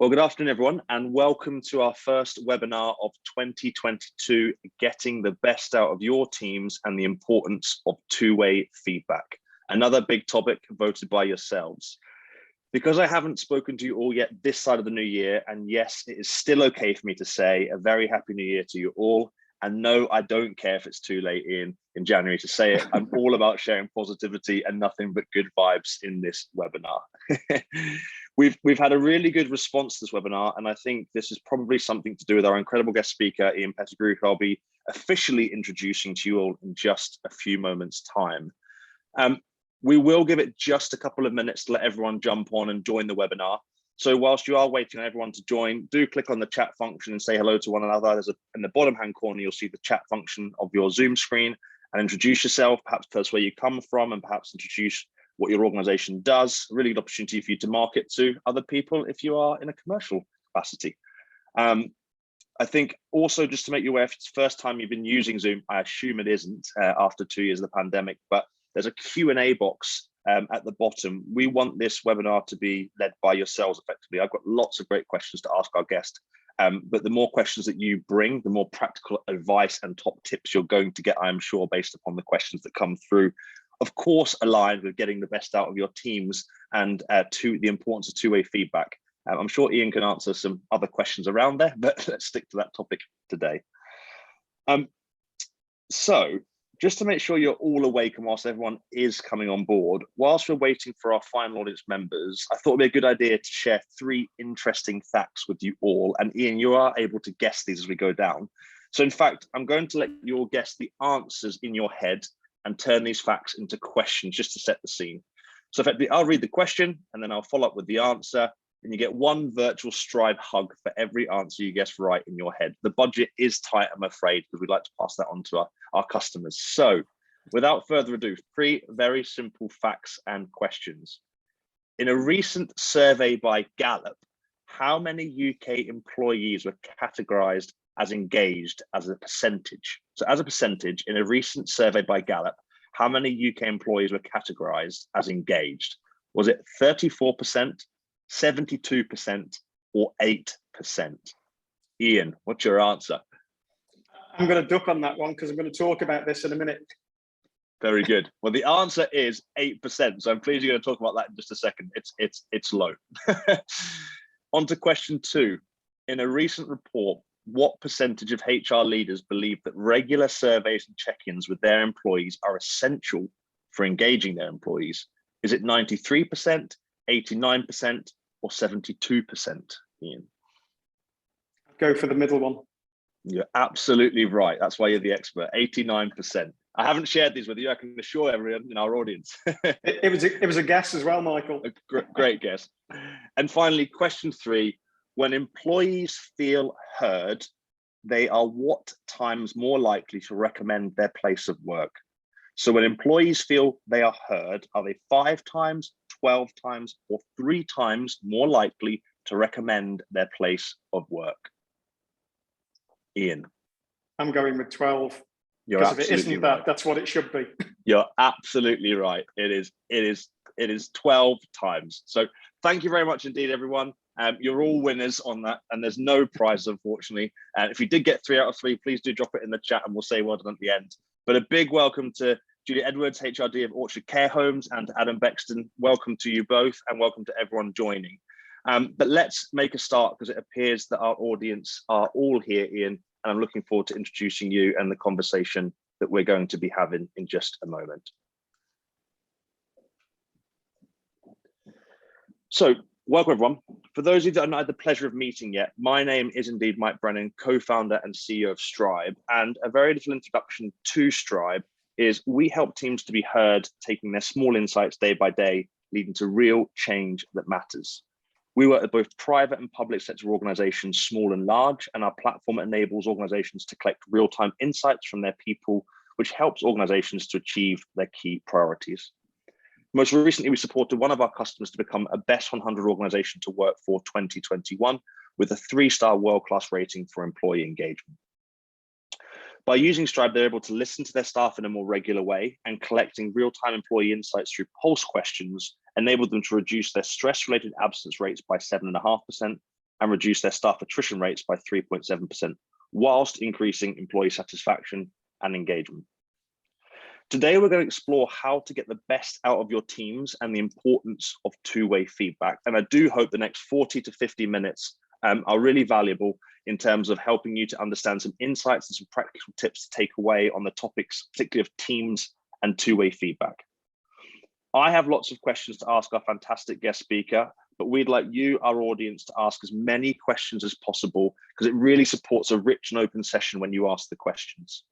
Well, good afternoon, everyone, and welcome to our first webinar of 2022, Getting the Best Out of Your Teams and the Importance of Two-Way Feedback, another big topic voted by yourselves. Because I haven't spoken to you all yet this side of the new year, and yes, it is still okay for me to say a very happy new year to you all. And no, I don't care if it's too late in January to say it. I'm all about sharing positivity and nothing but good vibes in this webinar. We've had a really good response to this webinar, and I think this is probably something to do with our incredible guest speaker, Ian Pettigrew, who I'll be officially introducing to you all in just a few moments' time. We will give it just a couple of minutes to let everyone jump on and join the webinar. So whilst you are waiting on everyone to join, do click on the chat function and say hello to one another. In the bottom hand corner, you'll see the chat function of your Zoom screen, and introduce yourself, perhaps tell us where you come from, and perhaps introduce what your organization does. A really good opportunity for you to market to other people if you are in a commercial capacity. I think also, just to make you aware, if it's the first time you've been using Zoom, I assume it isn't after 2 years of the pandemic, but there's a Q&A box at the bottom. We want this webinar to be led by yourselves effectively. I've got lots of great questions to ask our guest, but the more questions that you bring, the more practical advice and top tips you're going to get, I'm sure, based upon the questions that come through. Of course, aligned with getting the best out of your teams and to the importance of two-way feedback. I'm sure Ian can answer some other questions around there, but let's stick to that topic today. So just to make sure you're all awake and whilst everyone is coming on board, whilst we're waiting for our final audience members, I thought it'd be a good idea to share 3 interesting facts with you all. And Ian, you are able to guess these as we go down. So in fact, I'm going to let you all guess the answers in your head and turn these facts into questions just to set the scene. So effectively, I'll read the question and then I'll follow up with the answer. And you get 1 virtual Stribe hug for every answer you guess right in your head. The budget is tight, I'm afraid, because we'd like to pass that on to our customers. So without further ado, 3 very simple facts and questions. In a recent survey by Gallup, how many UK employees were categorized as engaged as a percentage? So as a percentage, in a recent survey by Gallup, how many UK employees were categorized as engaged? Was it 34%? 72% or 8%? Ian, what's your answer? I'm going to duck on that one because I'm going to talk about this in a minute. Very good. Well, the answer is 8%. So I'm pleased you're going to talk about that in just a second. It's low. On to question 2. In a recent report, what percentage of HR leaders believe that regular surveys and check-ins with their employees are essential for engaging their employees? Is it 93%, 89%, or 72%, Ian? Go for the middle one. You're absolutely right. That's why you're the expert, 89%. I haven't shared these with you. I can assure everyone in our audience. it was a guess as well, Michael. A great guess. And finally, question 3, when employees feel heard, they are what times more likely to recommend their place of work? So when employees feel they are heard, are they 5 times, 12 times, or 3 times more likely to recommend their place of work? Ian. I'm going with 12. Because if it isn't that, that's what it should be. You're absolutely right. It is 12 times. So thank you very much indeed, everyone. You're all winners on that, and there's no prize, unfortunately. And if you did get 3 out of 3, please do drop it in the chat and we'll say well done at the end. But a big welcome to Julie Edwards, HRD of Orchard Care Homes, and Adam Bexton. Welcome to you both, and welcome to everyone joining. But let's make a start, because it appears that our audience are all here, Ian, and I'm looking forward to introducing you and the conversation that we're going to be having in just a moment. So, welcome everyone. For those of you that I've not had the pleasure of meeting yet, my name is indeed Mike Brennan, co-founder and CEO of Stribe, and a very little introduction to Stribe is we help teams to be heard, taking their small insights day by day, leading to real change that matters. We work with both private and public sector organizations, small and large, and our platform enables organizations to collect real-time insights from their people, which helps organizations to achieve their key priorities. Most recently, we supported one of our customers to become a Best 100 organization to work for 2021 with a 3-star world-class rating for employee engagement. By using Stribe, they're able to listen to their staff in a more regular way, and collecting real-time employee insights through pulse questions enabled them to reduce their stress-related absence rates by 7.5% and reduce their staff attrition rates by 3.7%, whilst increasing employee satisfaction and engagement. Today, we're going to explore how to get the best out of your teams and the importance of two-way feedback. And I do hope the next 40 to 50 minutes are really valuable in terms of helping you to understand some insights and some practical tips to take away on the topics, particularly of teams and two-way feedback. I have lots of questions to ask our fantastic guest speaker, but we'd like you, our audience, to ask as many questions as possible because it really supports a rich and open session when you ask the questions.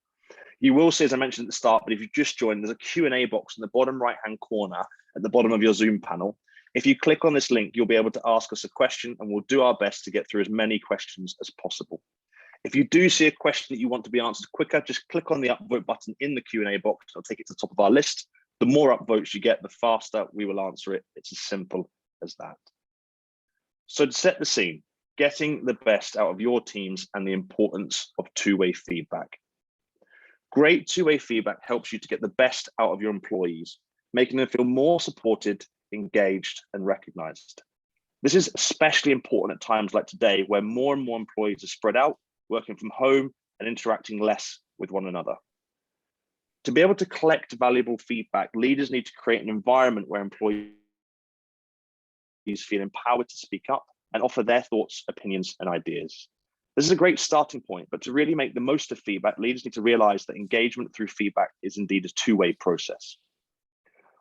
You will see, as I mentioned at the start, but if you just joined, there's a Q&A box in the bottom right-hand corner at the bottom of your Zoom panel. If you click on this link, you'll be able to ask us a question and we'll do our best to get through as many questions as possible. If you do see a question that you want to be answered quicker, just click on the upvote button in the Q&A box. It'll take it to the top of our list. The more upvotes you get, the faster we will answer it. It's as simple as that. So to set the scene, getting the best out of your teams and the importance of two-way feedback. Great two-way feedback helps you to get the best out of your employees, making them feel more supported, engaged, and recognized. This is especially important at times like today, where more and more employees are spread out, working from home and interacting less with one another. To be able to collect valuable feedback, leaders need to create an environment where employees feel empowered to speak up and offer their thoughts, opinions, and ideas. This is a great starting point, but to really make the most of feedback, leaders need to realize that engagement through feedback is indeed a two-way process.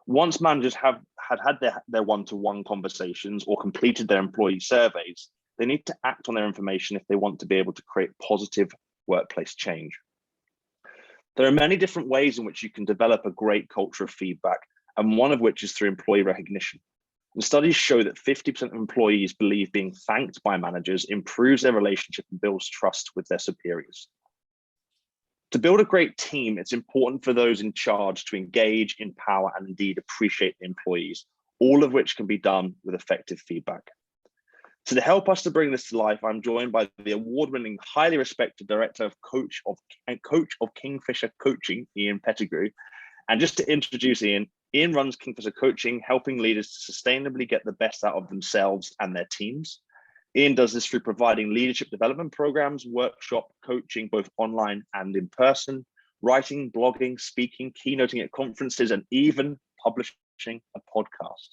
Once managers have had their one-to-one conversations or completed their employee surveys, they need to act on their information if they want to be able to create positive workplace change. There are many different ways in which you can develop a great culture of feedback, and one of which is through employee recognition. And studies show that 50% of employees believe being thanked by managers improves their relationship and builds trust with their superiors. To build a great team, it's important for those in charge to engage, empower, and indeed appreciate the employees, all of which can be done with effective feedback. So to help us to bring this to life, I'm joined by the award-winning, highly respected director of coach of Kingfisher Coaching, Ian Pettigrew. And just to introduce Ian runs Kingfisher Coaching, helping leaders to sustainably get the best out of themselves and their teams. Ian does this through providing leadership development programs, workshop coaching, both online and in person, writing, blogging, speaking, keynoting at conferences, and even publishing a podcast.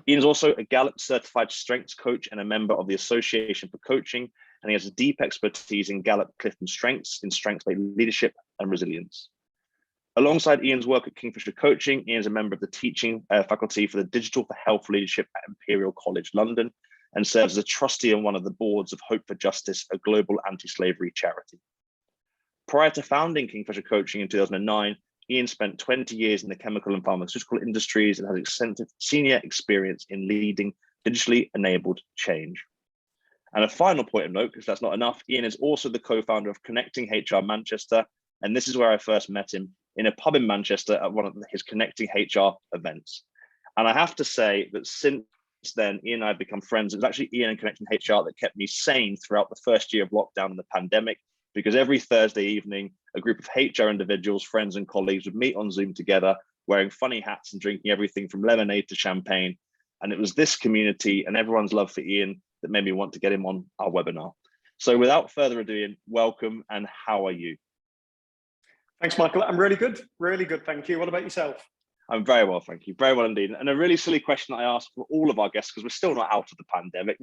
Ian is also a Gallup certified strengths coach and a member of the Association for Coaching, and he has a deep expertise in Gallup Clifton strengths, in strengths-based leadership and resilience. Alongside Ian's work at Kingfisher Coaching, Ian is a member of the teaching faculty for the Digital for Health Leadership at Imperial College London and serves as a trustee on one of the boards of Hope for Justice, a global anti-slavery charity. Prior to founding Kingfisher Coaching in 2009, Ian spent 20 years in the chemical and pharmaceutical industries and has extensive senior experience in leading digitally enabled change. And a final point of note, because that's not enough, Ian is also the co-founder of Connecting HR Manchester, and this is where I first met him, in a pub in Manchester at one of his Connecting HR events. And I have to say that since then, Ian and I have become friends. It was actually Ian and Connecting HR that kept me sane throughout the first year of lockdown and the pandemic, because every Thursday evening, a group of HR individuals, friends and colleagues would meet on Zoom together, wearing funny hats and drinking everything from lemonade to champagne. And it was this community and everyone's love for Ian that made me want to get him on our webinar. So without further ado, Ian, welcome, and how are you? Thanks, Michael. I'm really good. Really good. Thank you. What about yourself? I'm very well, thank you. Very well indeed. And a really silly question that I ask for all of our guests, because we're still not out of the pandemic.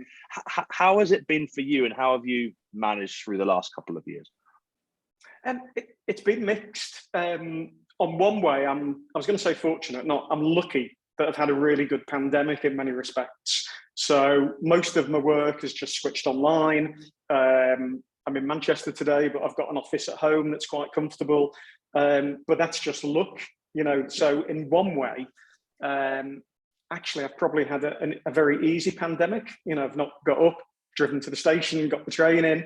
How has it been for you, and how have you managed through the last couple of years? It's been mixed. On one way, I was going to say fortunate. No, I'm lucky that I've had a really good pandemic in many respects. So most of my work has just switched online. I'm in Manchester today, but I've got an office at home that's quite comfortable. But that's just luck, you know. So in one way, actually, I've probably had a very easy pandemic. You know, I've not got up, driven to the station, got the train in.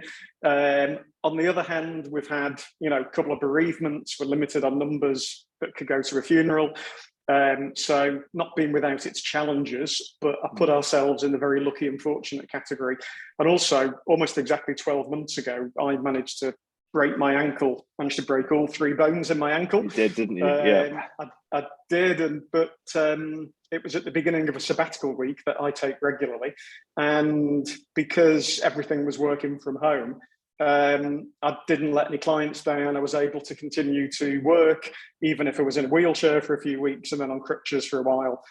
On the other hand, we've had, you know, a couple of bereavements. We're limited on numbers that could go to a funeral. So not being without its challenges, but I put ourselves in the very lucky and fortunate category. And also, almost exactly 12 months ago, I managed to break my ankle, managed to break all 3 bones in my ankle. You did, didn't you? Yeah. I did, but it was at the beginning of a sabbatical week that I take regularly. And because everything was working from home, I didn't let any clients down. I was able to continue to work, even if I was in a wheelchair for a few weeks and then on crutches for a while.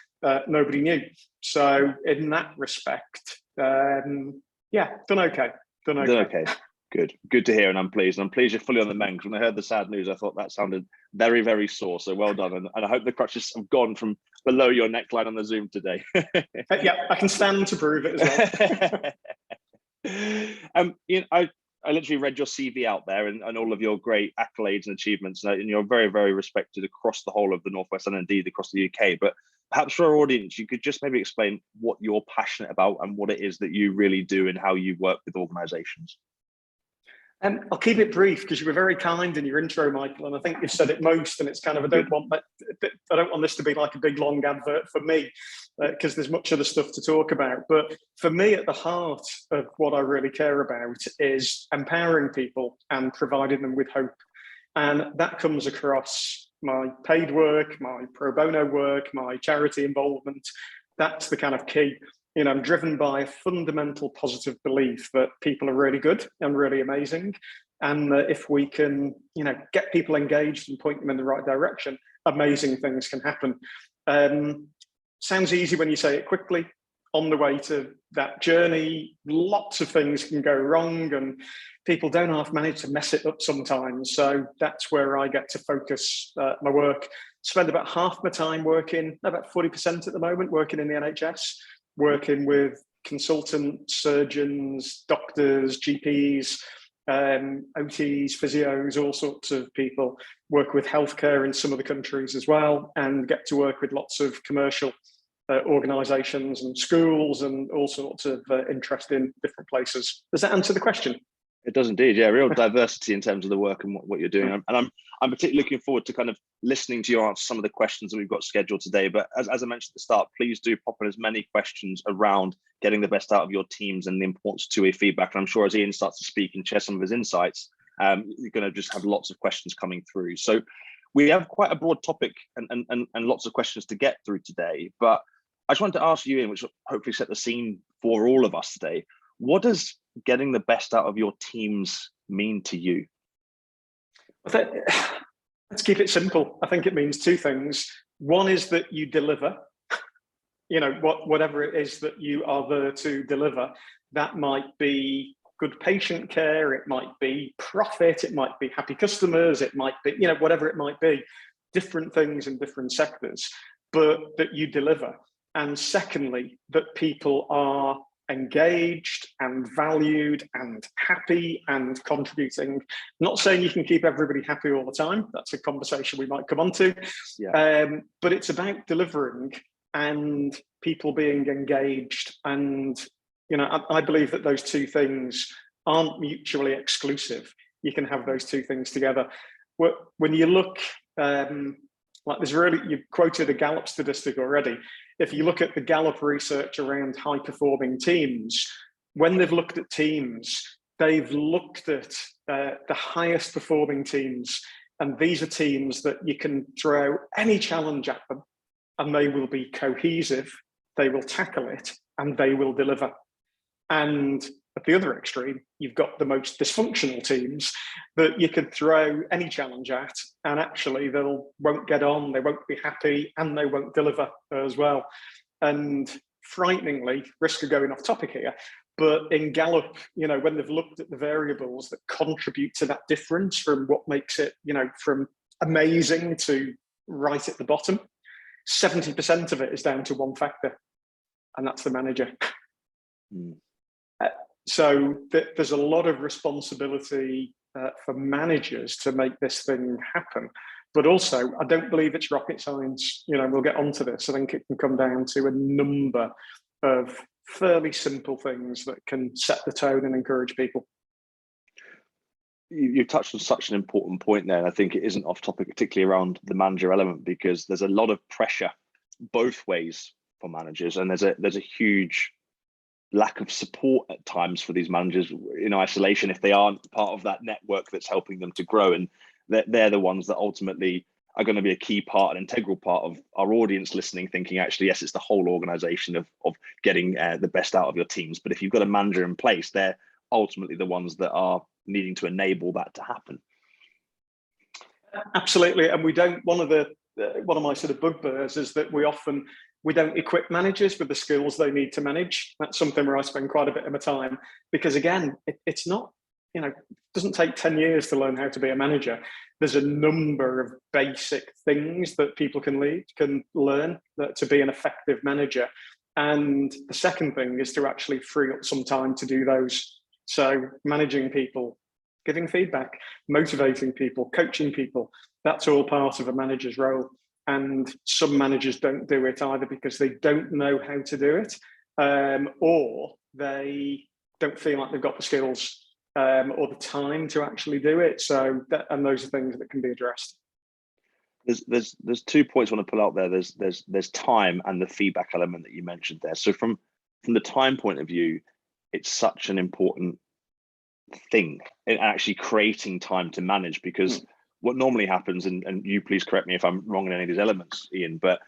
Nobody knew. So in that respect, yeah, done okay. Done okay. Good to hear, and I'm pleased. I'm pleased you're fully on the mend, because when I heard the sad news, I thought that sounded very, very sore. So well done, and I hope the crutches have gone from below your neckline on the Zoom today. Yeah, I can stand to prove it as well. I literally read your CV out there and all of your great accolades and achievements, and you're very, very respected across the whole of the Northwest and indeed across the UK. But perhaps for our audience, you could just maybe explain what you're passionate about and what it is that you really do and how you work with organisations. I'll keep it brief, because you were very kind in your intro, Michael, and I think you've said it most. And it's kind of, I don't want this to be like a big long advert for me, because there's much other stuff to talk about. But for me, at the heart of what I really care about is empowering people and providing them with hope. And that comes across my paid work, my pro bono work, my charity involvement. That's the kind of key. I'm driven by a fundamental positive belief that people are really good and really amazing. And that if we can, get people engaged and point them in the right direction, amazing things can happen. Sounds easy when you say it quickly. On the way to that journey, lots of things can go wrong, and people don't half manage to mess it up sometimes. So that's where I get to focus my work. Spend about half my time working, about 40% at the moment, working in the NHS. Working with consultants, surgeons, doctors, GPs, OTs, physios, all sorts of people. Work with healthcare in some of the countries as well, and get to work with lots of commercial organisations and schools and all sorts of interest in different places. Does that answer the question? It does indeed, yeah. Real diversity in terms of the work and what you're doing. And I'm particularly looking forward to kind of listening to you answer some of the questions that we've got scheduled today. But as I mentioned at the start, please do pop in as many questions around getting the best out of your teams and the importance of two-way feedback. And I'm sure as Ian starts to speak and share some of his insights, you're going to just have lots of questions coming through. So we have quite a broad topic and lots of questions to get through today. But I just wanted to ask you, Ian, which will hopefully set the scene for all of us today. What does getting the best out of your teams mean to you? Let's keep it simple. I think it means two things. One is that you deliver, whatever it is that you are there to deliver. That might be good patient care, it might be profit, it might be happy customers, it might be, whatever it might be, different things in different sectors, but that you deliver. And secondly, that people are engaged and valued and happy and contributing. Not saying you can keep everybody happy all the time. That's a conversation we might come on to. Yeah. But it's about delivering and people being engaged. And, I believe that those two things aren't mutually exclusive. You can have those two things together. When you look, you've quoted a Gallup statistic already. If you look at the Gallup research around high-performing teams, when they've looked at teams, they've looked at the highest-performing teams, and these are teams that you can throw any challenge at them, and they will be cohesive, they will tackle it, and they will deliver. And at the other extreme, you've got the most dysfunctional teams that you could throw any challenge at, and actually they won't get on, they won't be happy, and they won't deliver as well. And frighteningly, risk of going off topic here, but in Gallup, when they've looked at the variables that contribute to that difference from what makes it, from amazing to right at the bottom, 70% of it is down to one factor, and that's the manager. So there's a lot of responsibility for managers to make this thing happen. But also, I don't believe it's rocket science. We'll get onto this. I think it can come down to a number of fairly simple things that can set the tone and encourage people. You touched on such an important point there. And I think it isn't off topic, particularly around the manager element, because there's a lot of pressure both ways for managers. And there's a huge lack of support at times for these managers in isolation if they aren't part of that network that's helping them to grow. And they're the ones that ultimately are going to be a key part, an integral part of our audience listening, thinking actually, yes, it's the whole organization of getting the best out of your teams. But if you've got a manager in place, they're ultimately the ones that are needing to enable that to happen. Absolutely. And we don't, one of my sort of bugbears is that we don't equip managers with the skills they need to manage. That's something where I spend quite a bit of my time, because again, it's not, it doesn't take 10 years to learn how to be a manager. There's a number of basic things that people can learn to be an effective manager. And the second thing is to actually free up some time to do those. So managing people, giving feedback, motivating people, coaching people, that's all part of a manager's role. And some managers don't do it either because they don't know how to do it, or they don't feel like they've got the skills or the time to actually do it. So and those are things that can be addressed. There's 2 points I want to pull out there. There's time and the feedback element that you mentioned there. So from the time point of view, it's such an important thing in actually creating time to manage, because what normally happens, and you please correct me if I'm wrong in any of these elements, Ian, but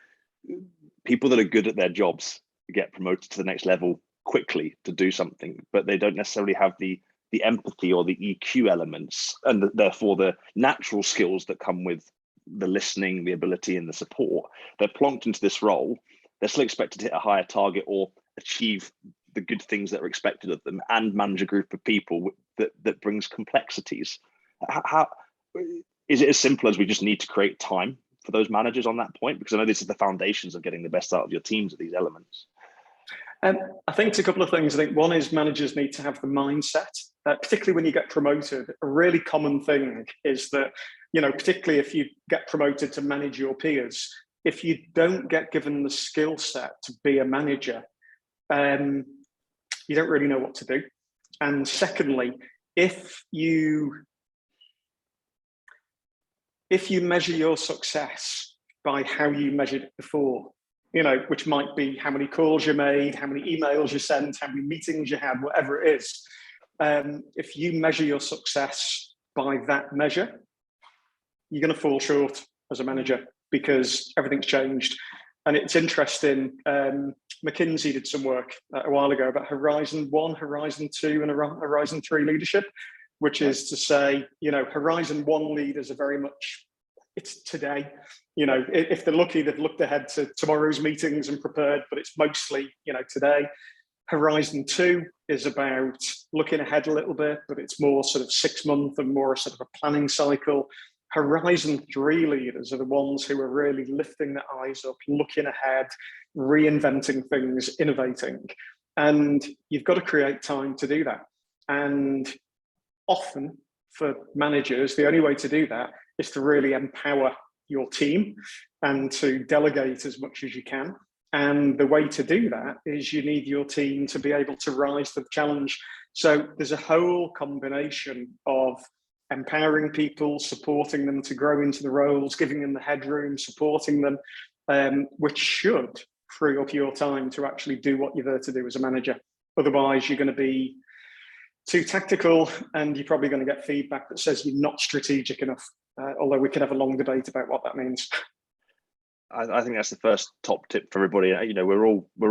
people that are good at their jobs get promoted to the next level quickly to do something, but they don't necessarily have the empathy or the EQ elements, and therefore the natural skills that come with the listening, the ability and the support. They're plonked into this role. They're still expected to hit a higher target or achieve the good things that are expected of them and manage a group of people that brings complexities. How is it as simple as we just need to create time for those managers on that point? Because I know this is the foundations of getting the best out of your teams at these elements. I think it's a couple of things. I think one is managers need to have the mindset, particularly when you get promoted. A really common thing is that, particularly if you get promoted to manage your peers, if you don't get given the skill set to be a manager, you don't really know what to do. And secondly, if you measure your success by how you measured it before, which might be how many calls you made, how many emails you sent, how many meetings you had, whatever it is. If you measure your success by that measure, you're going to fall short as a manager because everything's changed. And it's interesting, McKinsey did some work a while ago about Horizon 1, Horizon 2, and Horizon 3 leadership, which is to say, Horizon 1 leaders are very much, it's today. If they're lucky, they've looked ahead to tomorrow's meetings and prepared, but it's mostly, today. Horizon 2 is about looking ahead a little bit, but it's more sort of 6 month and more sort of a planning cycle. Horizon 3 leaders are the ones who are really lifting their eyes up, looking ahead, reinventing things, innovating. And you've got to create time to do that. And often for managers, the only way to do that is to really empower your team and to delegate as much as you can. And the way to do that is you need your team to be able to rise to the challenge. So there's a whole combination of empowering people, supporting them to grow into the roles, giving them the headroom, supporting them, which should free up your time to actually do what you're there to do as a manager. Otherwise, you're going to be too tactical and you're probably going to get feedback that says you're not strategic enough, although we could have a long debate about what that means. I think that's the first top tip for everybody. We're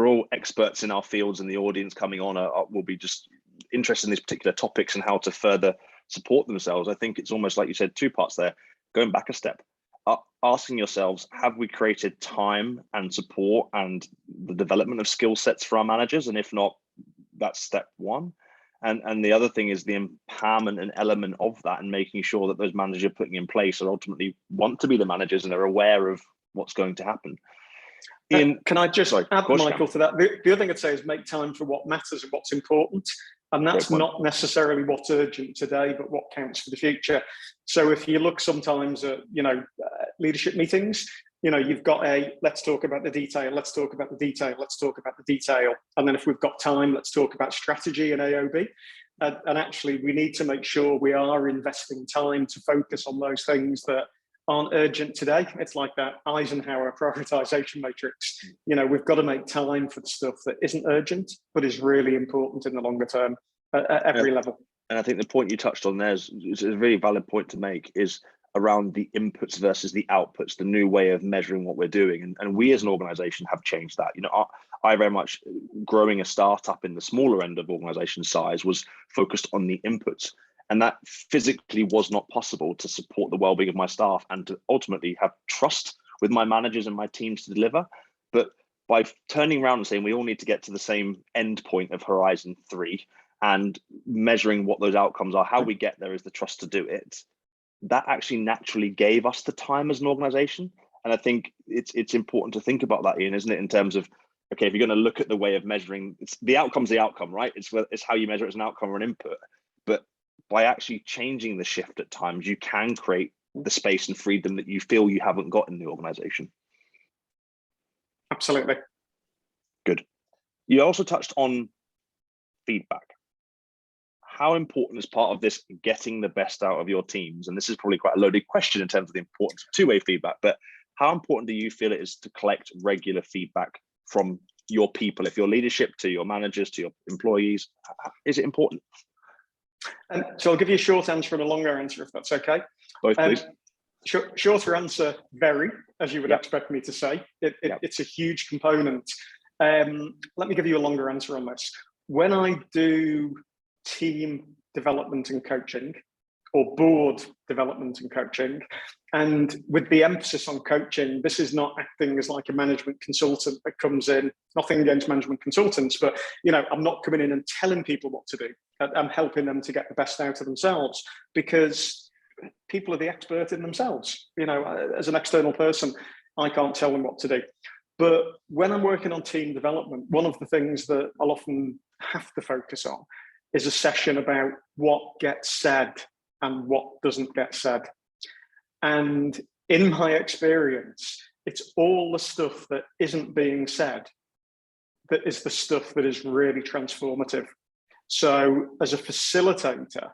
all experts in our fields, and the audience coming on will be just interested in these particular topics and how to further support themselves. I think it's almost like you said, 2 parts there. Going back a step, asking yourselves, have we created time and support and the development of skill sets for our managers? And if not, that's step 1. And the other thing is the empowerment and element of that, and making sure that those managers you're putting in place are ultimately want to be the managers and are aware of what's going to happen. Ian, can I just add, Michael, to that? The other thing I'd say is make time for what matters and what's important. And that's not necessarily what's urgent today, but what counts for the future. So if you look sometimes at, leadership meetings, you've got let's talk about the detail, let's talk about the detail, let's talk about the detail. And then if we've got time, let's talk about strategy and AOB. And actually, we need to make sure we are investing time to focus on those things that aren't urgent today. It's like that Eisenhower prioritization matrix. We've got to make time for the stuff that isn't urgent, but is really important in the longer term at every level. And I think the point you touched on there is a really valid point to make, is around the inputs versus the outputs, the new way of measuring what we're doing. And we as an organization have changed that. You know, I very much, growing a startup in the smaller end of organization size, was focused on the inputs. And that physically was not possible to support the well-being of my staff and to ultimately have trust with my managers and my teams to deliver. But by turning around and saying we all need to get to the same end point of Horizon 3 and measuring what those outcomes are, how we get there is the trust to do it. That actually naturally gave us the time as an organization. And I think it's important to think about that, Ian, isn't it? In terms of, okay, if you're going to look at the way of measuring, the outcome's the outcome, right? It's how you measure it as an outcome or an input. But by actually changing the shift at times, you can create the space and freedom that you feel you haven't got in the organization. Absolutely. Good. You also touched on feedback. How important is part of this getting the best out of your teams? And this is probably quite a loaded question in terms of the importance of two-way feedback, but how important do you feel it is to collect regular feedback from your people, if your leadership, to your managers, to your employees? Is it important? So I'll give you a short answer and a longer answer, if that's okay. Both, please. Shorter answer, very, as you would expect me to say. It's a huge component. Let me give you a longer answer on this. When I do team development and coaching, or board development and coaching, and with the emphasis on coaching, this is not acting as like a management consultant that comes in, nothing against management consultants, but you know, I'm not coming in and telling people what to do. I'm helping them to get the best out of themselves, because people are the expert in themselves. You know, as an external person, I can't tell them what to do. But when I'm working on team development, one of the things that I'll often have to focus on is a session about what gets said and what doesn't get said. And in my experience, it's all the stuff that isn't being said that is the stuff that is really transformative. So as a facilitator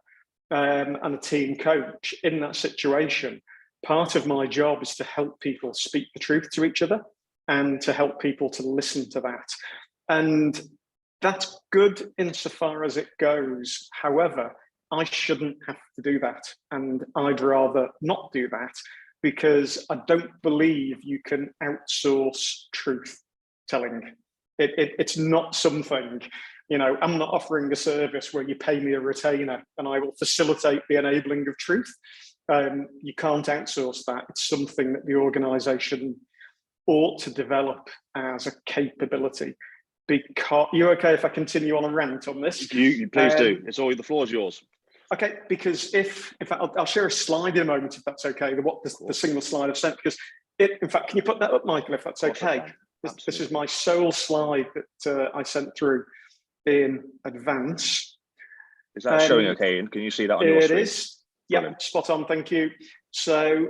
and a team coach in that situation, part of my job is to help people speak the truth to each other and to help people to listen to that. And that's good insofar as it goes. However, I shouldn't have to do that. And I'd rather not do that, because I don't believe you can outsource truth telling. It's not something, you know, I'm not offering a service where you pay me a retainer and I will facilitate the enabling of truth. You can't outsource that. It's something that the organization ought to develop as a capability. Because, you okay if I continue on a rant on this? You please do. It's all, the floor is yours. Okay, because if I'll share a slide in a moment, if that's okay, the single slide I've sent, because in fact, can you put that up, Michael, if that's okay? This is my sole slide that I sent through in advance. Is that showing okay? And can you see that on your screen? It is. Yeah, spot on, thank you. So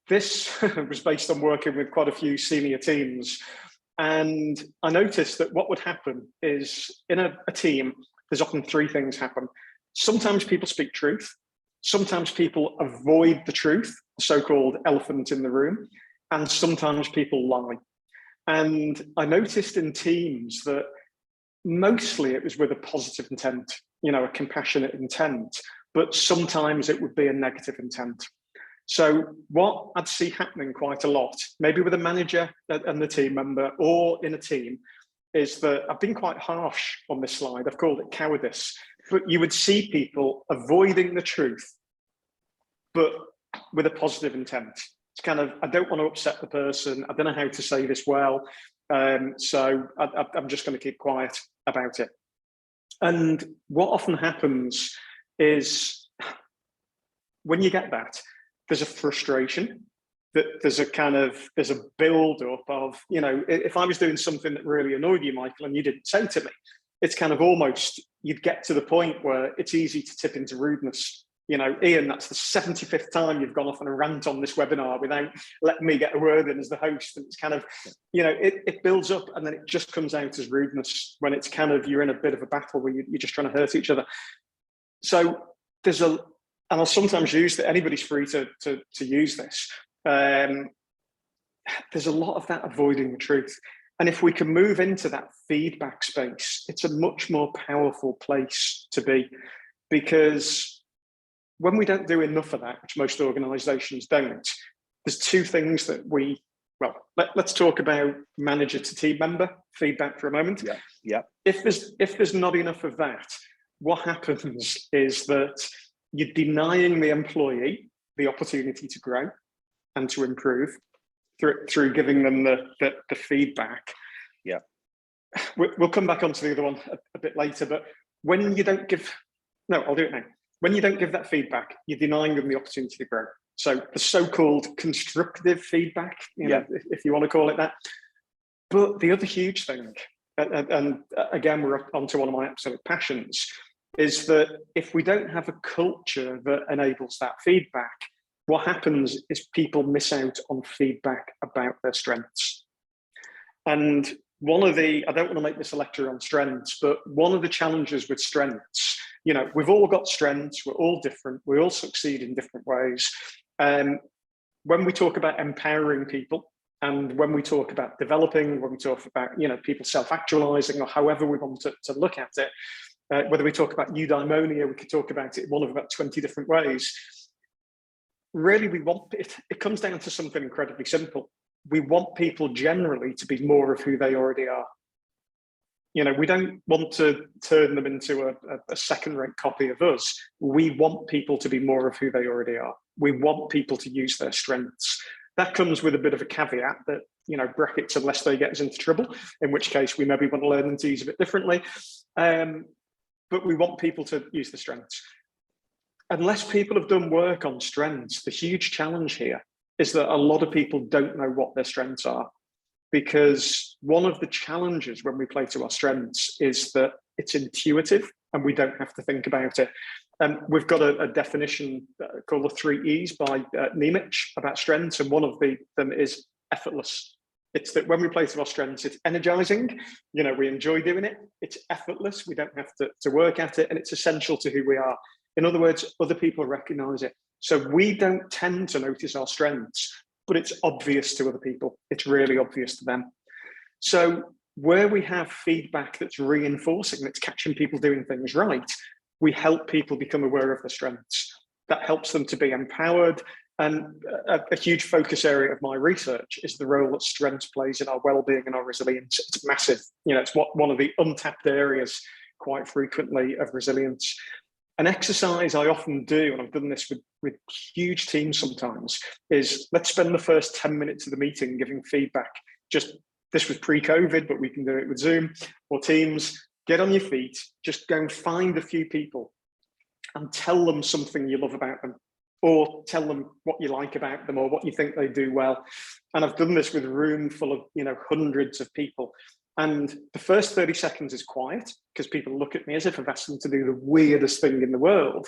this was based on working with quite a few senior teams. And I noticed that what would happen is in a team, there's often three things happen. Sometimes people speak truth. Sometimes people avoid the truth, the so-called elephant in the room. And sometimes people lie. And I noticed in teams that mostly it was with a positive intent, you know, a compassionate intent, but sometimes it would be a negative intent. So what I'd see happening quite a lot, maybe with a manager and the team member or in a team, is that I've been quite harsh on this slide. I've called it cowardice, but you would see people avoiding the truth, but with a positive intent. It's kind of, I don't want to upset the person. I don't know how to say this well. So I'm just going to keep quiet about it. And what often happens is when you get that, there's a frustration, that there's a build up of, you know, if I was doing something that really annoyed you, Michael, and you didn't say to me, it's kind of almost, you'd get to the point where it's easy to tip into rudeness. You know, Ian, that's the 75th time you've gone off on a rant on this webinar without letting me get a word in as the host. And it's kind of, you know, it builds up and then it just comes out as rudeness when it's kind of, you're in a bit of a battle where you're just trying to hurt each other. So there's and I'll sometimes use that, anybody's free to use this. There's a lot of that avoiding the truth. And if we can move into that feedback space, it's a much more powerful place to be, because when we don't do enough of that, which most organizations don't, there's two things that let's talk about manager to team member feedback for a moment. Yeah. If there's not enough of that, what happens is that you're denying the employee the opportunity to grow and to improve through giving them the feedback. Yeah. We'll come back onto the other one a bit later, but when you don't give, no, I'll do it now. When you don't give that feedback, you're denying them the opportunity to grow. So the so-called constructive feedback, if you want to call it that. But the other huge thing, and again, we're onto one of my absolute passions, is that if we don't have a culture that enables that feedback, what happens is people miss out on feedback about their strengths. And I don't want to make this a lecture on strengths, but one of the challenges with strengths, we've all got strengths, we're all different, we all succeed in different ways. When we talk about empowering people, and when we talk about developing, when we talk about, people self-actualizing, or however we want to look at it, whether we talk about eudaimonia, we could talk about it in one of about 20 different ways. Really, we want it comes down to something incredibly simple. We want people generally to be more of who they already are. We don't want to turn them into a second-rate copy of us. We want people to be more of who they already are. We want people to use their strengths. That comes with a bit of a caveat that, brackets unless they get us into trouble, in which case we maybe want to learn them to use a bit differently. But we want people to use the strengths. Unless people have done work on strengths, the huge challenge here is that a lot of people don't know what their strengths are. Because one of the challenges when we play to our strengths is that it's intuitive and we don't have to think about it. We've got a definition called the 3 E's by Nemec about strengths, and one of them is effortless. It's that when we play to our strengths, it's energizing, we enjoy doing it, it's effortless, we don't have to work at it, and it's essential to who we are. In other words, other people recognize it. So we don't tend to notice our strengths, but it's obvious to other people. It's really obvious to them. So where we have feedback that's reinforcing, that's catching people doing things right, we help people become aware of their strengths. That helps them to be empowered. And a huge focus area of my research is the role that strengths plays in our well-being and our resilience. It's massive. It's one of the untapped areas quite frequently of resilience. An exercise I often do, and I've done this with huge teams sometimes, is let's spend the first 10 minutes of the meeting giving feedback. This was pre-COVID, but we can do it with Zoom or Teams. Get on your feet, just go and find a few people and tell them something you love about them, or tell them what you like about them or what you think they do well. And I've done this with a room full of, hundreds of people. And the first 30 seconds is quiet because people look at me as if I've asked them to do the weirdest thing in the world.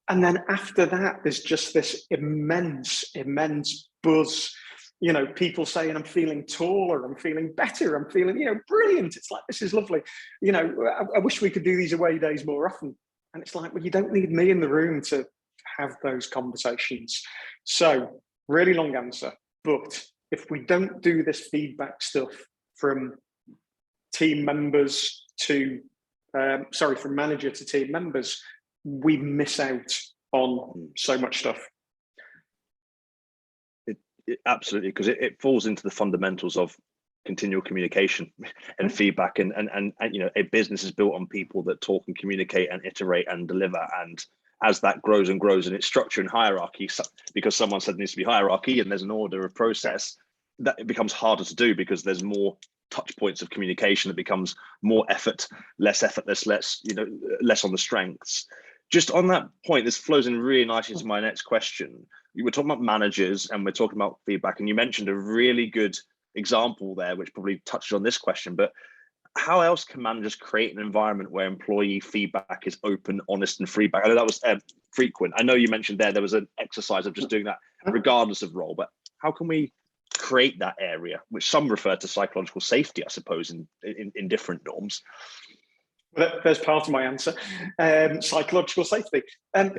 And then after that, there's just this immense buzz, people saying, I'm feeling taller, I'm feeling better, I'm feeling, brilliant. It's like, this is lovely. I wish we could do these away days more often. And it's like, well, you don't need me in the room to have those conversations. So really long answer, but if we don't do this feedback stuff from team members to, from manager to team members, we miss out on so much stuff. Absolutely, because it falls into the fundamentals of continual communication and feedback, and a business is built on people that talk and communicate and iterate and deliver. And as that grows and grows in its structure and hierarchy, because someone said there needs to be hierarchy and there's an order of process, that it becomes harder to do because there's more touch points of communication. It becomes more effort, less effortless, less on the strengths. Just on that point, this flows in really nicely into my next question. You were talking about managers and we're talking about feedback, and you mentioned a really good example there, which probably touches on this question, but how else can managers create an environment where employee feedback is open, honest, and feedback? I know that was frequent. I know you mentioned there was an exercise of just doing that regardless of role, but how can we create that area, which some refer to psychological safety, I suppose, in different norms? Well, there's part of my answer. Psychological safety. I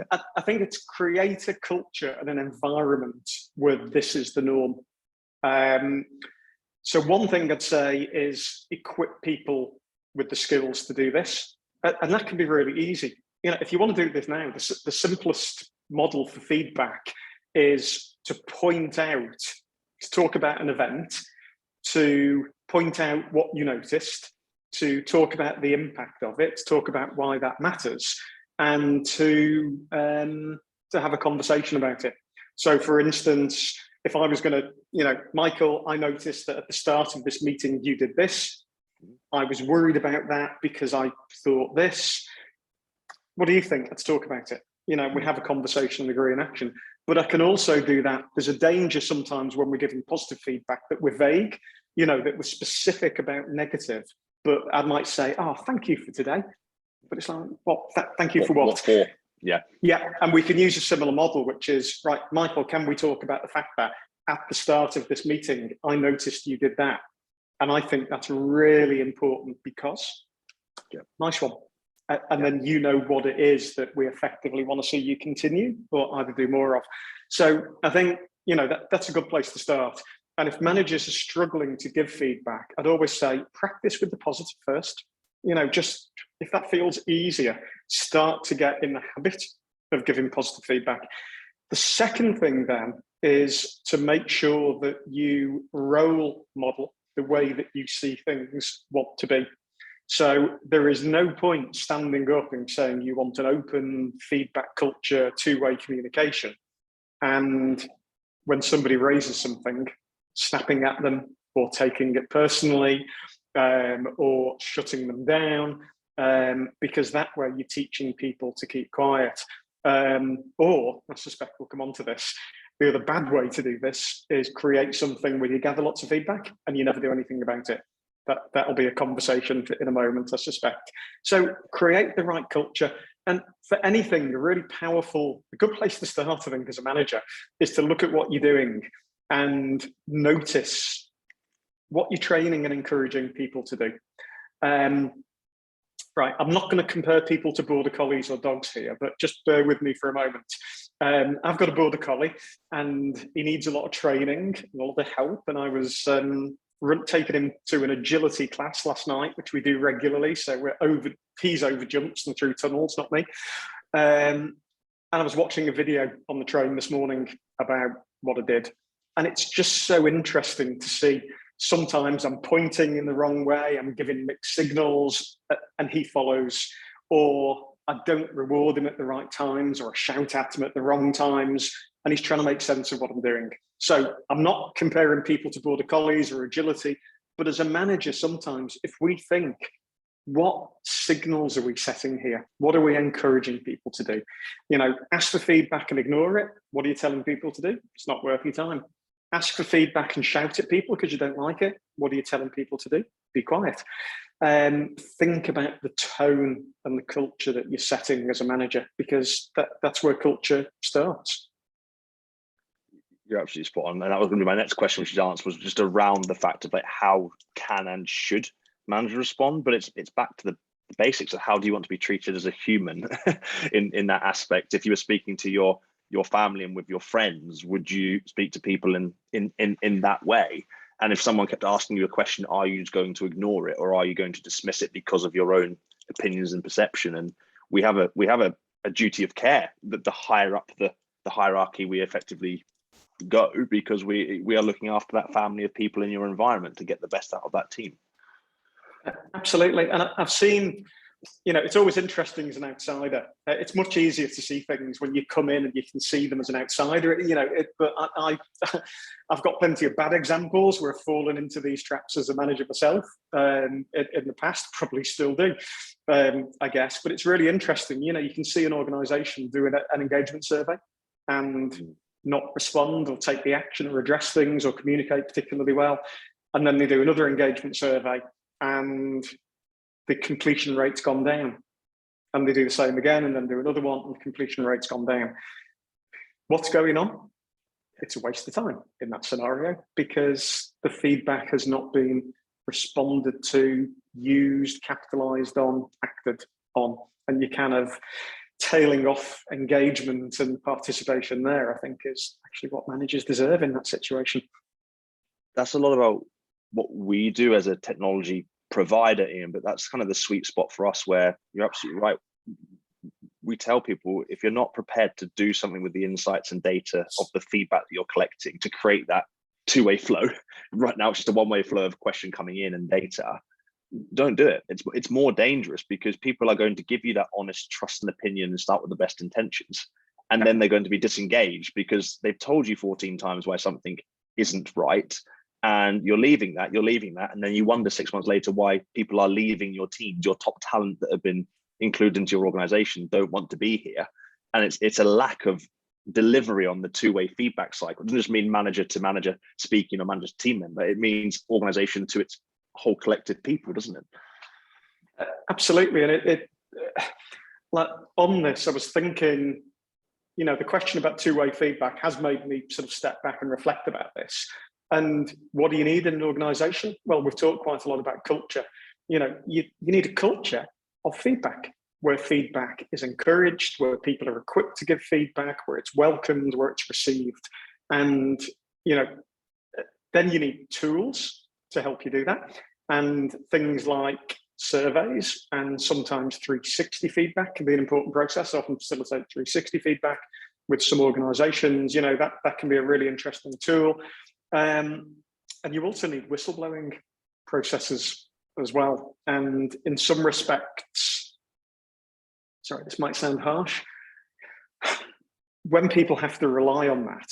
think it's create a culture and an environment where this is the norm. So one thing I'd say is equip people with the skills to do this. And that can be really easy. If you want to do this now, the simplest model for feedback is to point out, to talk about an event, to point out what you noticed, to talk about the impact of it, to talk about why that matters, and to have a conversation about it. So for instance, if I was going to, Michael, I noticed that at the start of this meeting, you did this. I was worried about that because I thought this. What do you think? Let's talk about it. We have a conversation and agree in action. But I can also do that. There's a danger sometimes when we're giving positive feedback that we're vague, that we're specific about negative. But I might say, oh, thank you for today. But it's like, well, thank you for what? What for? Yeah. Yeah. And we can use a similar model, which is, right, Michael, can we talk about the fact that at the start of this meeting, I noticed you did that. And I think that's really important because, nice one. And then what it is that we effectively want to see you continue or either do more of. So I think, that's a good place to start. And if managers are struggling to give feedback, I'd always say, practice with the positive first. Just if that feels easier, start to get in the habit of giving positive feedback. The second thing then is to make sure that you role model the way that you see things want to be. So there is no point standing up and saying you want an open feedback culture, two-way communication. And when somebody raises something, snapping at them or taking it personally or shutting them down, because that way you're teaching people to keep quiet. Or, I suspect we'll come on to this, the other bad way to do this is create something where you gather lots of feedback and you never do anything about it. That'll be a conversation in a moment, I suspect. So create the right culture. And for anything, a good place to start, I think, as a manager, is to look at what you're doing and notice what you're training and encouraging people to do. Right, I'm not going to compare people to border collies or dogs here, but just bear with me for a moment. I've got a border collie and he needs a lot of training and a lot of help. And I was taking him to an agility class last night, which we do regularly. So he's over jumps and through tunnels, not me. And I was watching a video on the train this morning about what I did. And it's just so interesting to see. Sometimes I'm pointing in the wrong way, I'm giving mixed signals and he follows, or I don't reward him at the right times, or I shout at him at the wrong times, and he's trying to make sense of what I'm doing. So I'm not comparing people to border collies or agility, but as a manager, sometimes if we think, what signals are we setting here? What are we encouraging people to do? Ask for feedback and ignore it. What are you telling people to do? It's not worth your time. Ask for feedback and shout at people because you don't like it. What are you telling people to do? Be quiet. Think about the tone and the culture that you're setting as a manager, because that's where culture starts. You're absolutely spot on. And that was going to be my next question, which is answer was just around the fact of how can and should managers respond, but it's back to the basics of how do you want to be treated as a human in that aspect. If you were speaking to your family and with your friends, would you speak to people in that way? And if someone kept asking you a question, are you just going to ignore it, or are you going to dismiss it because of your own opinions and perception? And we have a duty of care that the higher up the hierarchy we effectively go, because we are looking after that family of people in your environment to get the best out of that team. Absolutely. And I've seen, it's always interesting as an outsider. It's much easier to see things when you come in and you can see them as an outsider, but I've got plenty of bad examples where I've fallen into these traps as a manager myself in the past, probably still do, I guess. But it's really interesting. You can see an organization doing an engagement survey and not respond or take the action or address things or communicate particularly well. And then they do another engagement survey and the completion rate's gone down, and they do the same again and then do another one and the completion rate's gone down. What's going on? It's a waste of time in that scenario because the feedback has not been responded to, used, capitalized on, acted on, and you're kind of tailing off engagement and participation there, I think, is actually what managers deserve in that situation. That's a lot about what we do as a technology provider, Ian, but that's kind of the sweet spot for us, where you're absolutely right. we tell people, if you're not prepared to do something with the insights and data of the feedback that you're collecting to create that two-way flow, right now it's just a one-way flow of question coming in and data, don't do it. It's more dangerous because people are going to give you that honest trust and opinion and start with the best intentions. And then they're going to be disengaged because they've told you 14 times why something isn't right. And you're leaving that. And then you wonder 6 months later why people are leaving your teams, your top talent that have been included into your organization don't want to be here. And it's a lack of delivery on the two-way feedback cycle. It doesn't just mean manager to manager speaking or manager to team member. It means organization to its whole collective people, doesn't it? Absolutely. And like on this, I was thinking, the question about two-way feedback has made me sort of step back and reflect about this. And what do you need in an organization? Well, we've talked quite a lot about culture. You need a culture of feedback, where feedback is encouraged, where people are equipped to give feedback, where it's welcomed, where it's received. And, then you need tools to help you do that. And things like surveys and sometimes 360 feedback can be an important process. I often facilitate 360 feedback with some organizations. That can be a really interesting tool. And you also need whistleblowing processes as well. And in some respects, sorry, this might sound harsh, when people have to rely on that,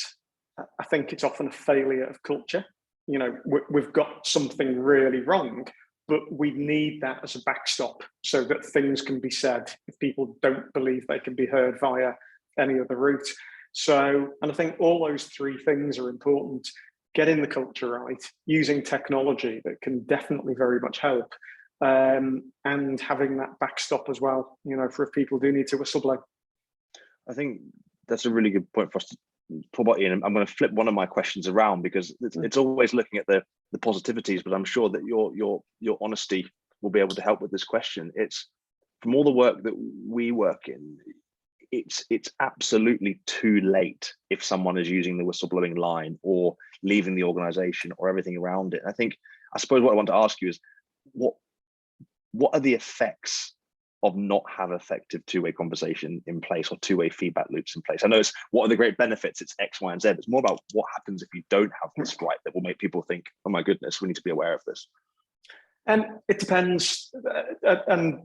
I think it's often a failure of culture. We've got something really wrong, but we need that as a backstop so that things can be said if people don't believe they can be heard via any other route. So, and I think all those three things are important. Getting the culture right, using technology that can definitely very much help, and having that backstop as well, for if people do need to whistleblow. I think that's a really good point for us to talk about, Ian. I'm going to flip one of my questions around because it's always looking at the positivities, but I'm sure that your honesty will be able to help with this question. It's from all the work that we work in, it's absolutely too late if someone is using the whistleblowing line or leaving the organization or everything around it. And I suppose what I want to ask you is what are the effects of not have effective two-way conversation in place or two-way feedback loops in place? I know it's what are the great benefits, it's X, Y, and Z. It's more about what happens if you don't have this right that will make people think, oh my goodness, we need to be aware of this. And it depends. And